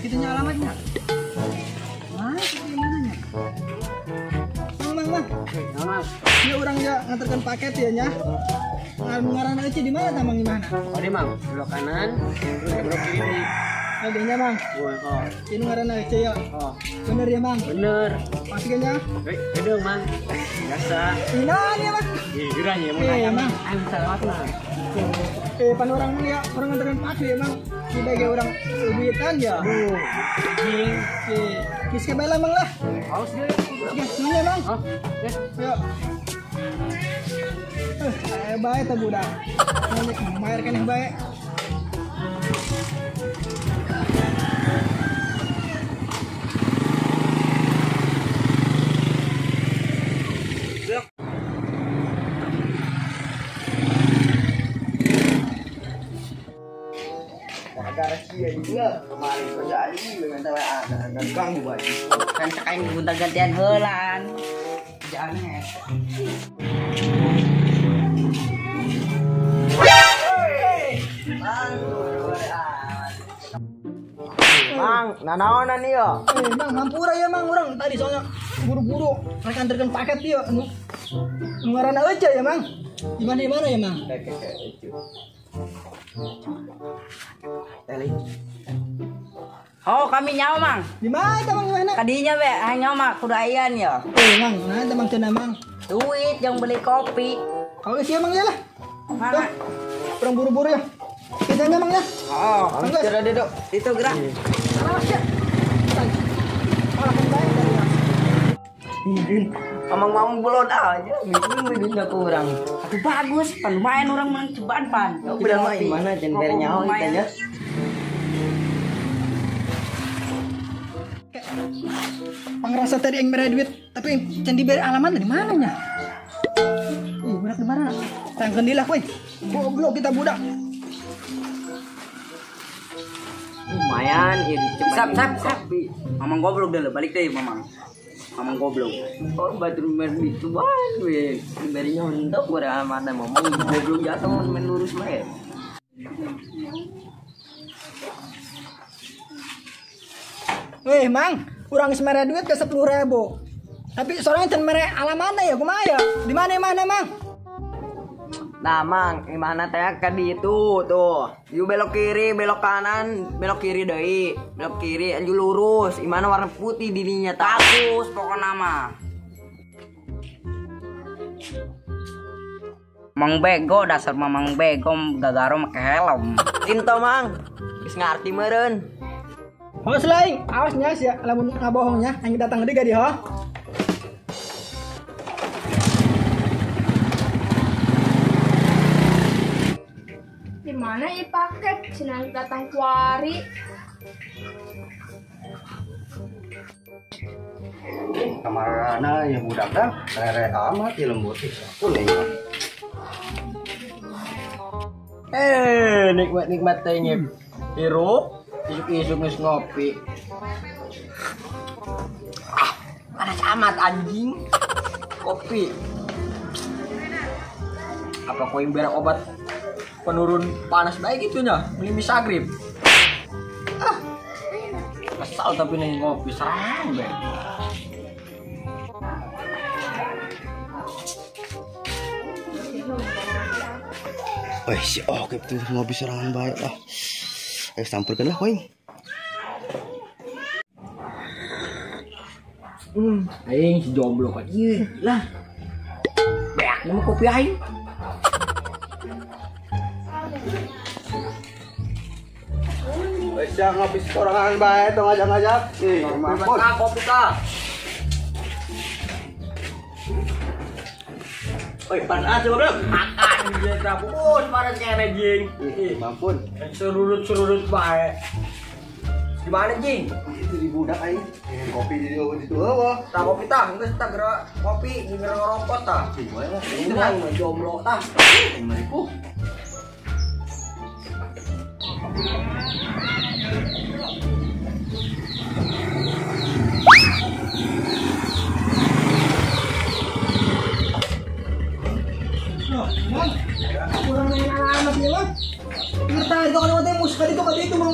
kitanya alamatnya. Mana mananya? Mang. Ini orang ya nganterkan paket ya nya. Ngarana aja di mana tamang di mana? Oh, di Mang, belok kanan, terus belok kiri. Adanya Mang. Oh. Ini ngarana aja ya. Oh. Bener ya Mang? Bener. Pastikan ya. Gedung Mang. Biasa. Ini ya Mang. Iya, geranya mau Iya Mang. Ayo selamat Mang. Pan orang ya orang nganterin paket ya Mang. Sebagai orang duitan ya. Jing. Kis kabela Mang lah. Haus dia. Oke, semuanya Mang. Oh, yes. Yuk. Baik tak budak. Bayarkan yang baik. Rahasia juga kemarin terjadi dengan ada ganggu banget. Kan sekarang gunta gantian helan. Jangan. Mang, nanaonan nih yo. Mang, hampura ya Mang orang tadi soalnya buru-buru mereka antarkan paket dia. Ngarana aja ya Mang. Di mana ya Mang? Teli. Oh, kami nyawa Mang. Di mana Mang mana? Kadinya be, hanya mak kudayan ya. Mang, mana Mang cina Mang? Duit yang beli kopi. Kalau sih Mang ya lah. Mana? Orang buru-buru ya. Kita Mang ya. Oh, sudah duduk. Itu gerak. Awas ya. Mamang belum aja, midin kurang. Aku bagus, pan lumayan orang menang cobaan pan. Udah main mana jendernya oh kita ya. Pangrasa tadi yang merah duit, tapi candi beri alamat dari mananya? Budak di mana? Tangkan dilah, woi. Goblok kita budak. Lumayan, ini cepat. Sap. Mamang goblok dulu, balik deh mamang. Mamang goblok. Oh, batu merdi cobaan, weh. Berinya untuk gua mana mamang goblok jatuh main lurus mah. Weh, Mang, kurang semerah duit ke 10.000. Tapi soalnya can merah alamatnya ya, kumaya. Di mana, Mang? Nah, Mang, gimana teh kan di itu tuh. You belok kiri, belok kanan, belok kiri deui. Belok kiri, anju lurus. Gimana warna putih dirinya takus pokoknya mah. Mang bego dasar mamang bego gagaro make helm. Tinto Mang. Geus ngarti meureun. Awas lain, awasnya sih, lamun ngabohongnya, yang datang deui gadi ho. Mana ya paket senang datang kuari Kamarana ya budak dah rere amat ya lembut kuning. Nikmat tehnya hirup isuk geus ngopi. Panas amat anjing kopi. Apa kau yang berak obat penurun panas baik itunya beli misagrip. Kesal tapi nih ngopi serang be. Wih, si oke tuh ngopi serangan baik lah. Ayo sampurkan lah, koing. Aing si jomblo kan lah. Beak nama kopi aing. Wes ngopi serangan baik dong ngajak-ngajak. Mampus. Kopi kah? Oi, panas coba belum? Makan dia tabus para cewek jing. Mampun. Serurut baik. Di mana jing? Itu di budak aing. Kopi di situ apa? Tak kopi tah, geus tak gerak kopi, gerak ngerokok tah. Gimana? Itu kan jomblo tah. 5.000. Kurang main alamat nih Mang. Ngerti kalau nanti musuh kali itu Mang.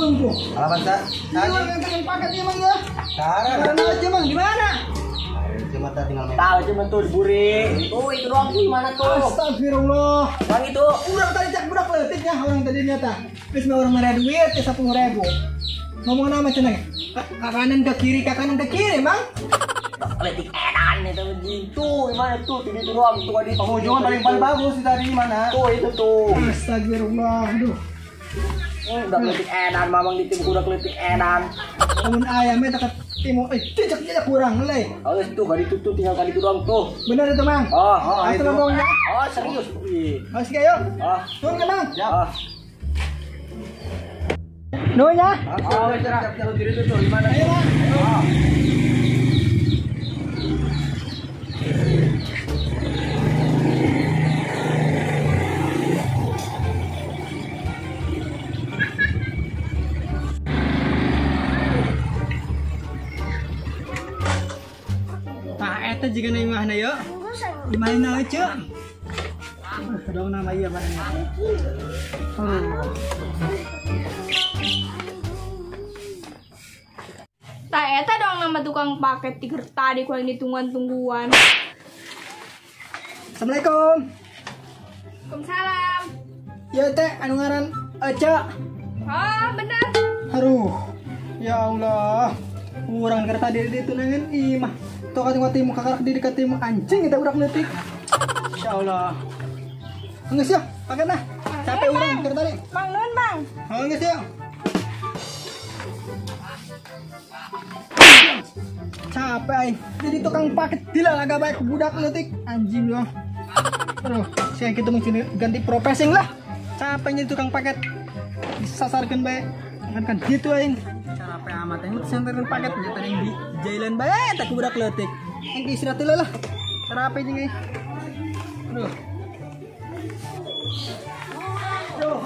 bangsa. Emang yang pengen paket emang ya? Sekarang. Karena aja mang di mana? Cuma tinggal main. Tahu cuma tuh diburi. Tuh itu doang tuh gimana tuh? Astagfirullah. Bang itu. Udah tadi cek budak letiknya orang tadi nyata. Terus mau orang merah duit ya 10.000. Ngomong nama ceneng. Ke kanan ke kiri, ke kanan ke kiri, Mang. Letik edan itu begitu. Gimana tuh? Itu doang tuh di Pengunjungan paling bagus di tadi mana? Tuh itu tuh. Astagfirullah. Aduh. Udah letik edan, mamang di tim udah letik edan. Namun ayamnya dekat timur. Cicak kurang leh. Oh itu gak ditutup tinggal kali itu doang tuh. Benar itu, Mang. Oh, Itu ngomongnya. Oh serius. Mas kayo. Oh, Turun ke, Mang. oh. Nunya. Oh, siap diri tuh gimana? Ayo, Mang. Oh. Nah, eta juga na imahna yo. Imahna aja. Dong nama iya mana? Tak eta dong nama tukang paket tiger tadi ku yang ditungguan-tungguan. Assalamualaikum. Waalaikumsalam. Ya teh anu ngaran Aca. Oh, benar. Aduh. Ya Allah. Urang keur tadi di tunangan imah. Tuh ka timu kakak di dekat timu anjing kita udah letik. Insyaallah. Geus ya, pakai nah. Capek urang keur tadi. Bang Nun, Bang. Geus ya. Capek ay. Jadi tukang paket dilalaga baik budak letik anjing loh. Aduh, saya gitu mesti ganti profesi lah. Capek jadi tukang paket. Disasarkan baik. Kan gitu aing. Capek amat yang santerin paket nya tadi di jailan baik tak budak letik. Yang istirahat dulu lah. Capek jeung aing. Aduh. Aduh.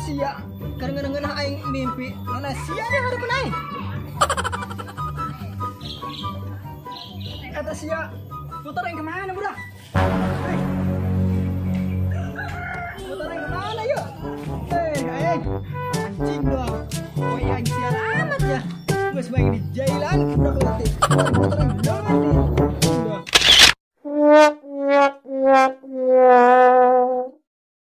Sia, kadang-kadang aing mimpi, nona sia ya hareup aing. Kata sia, motor yang kemana budak? Hey. Motor yang kemana yuk? Hei, aing, anjing dong. Oh iya, aing sial amat ya. Gue sebagai di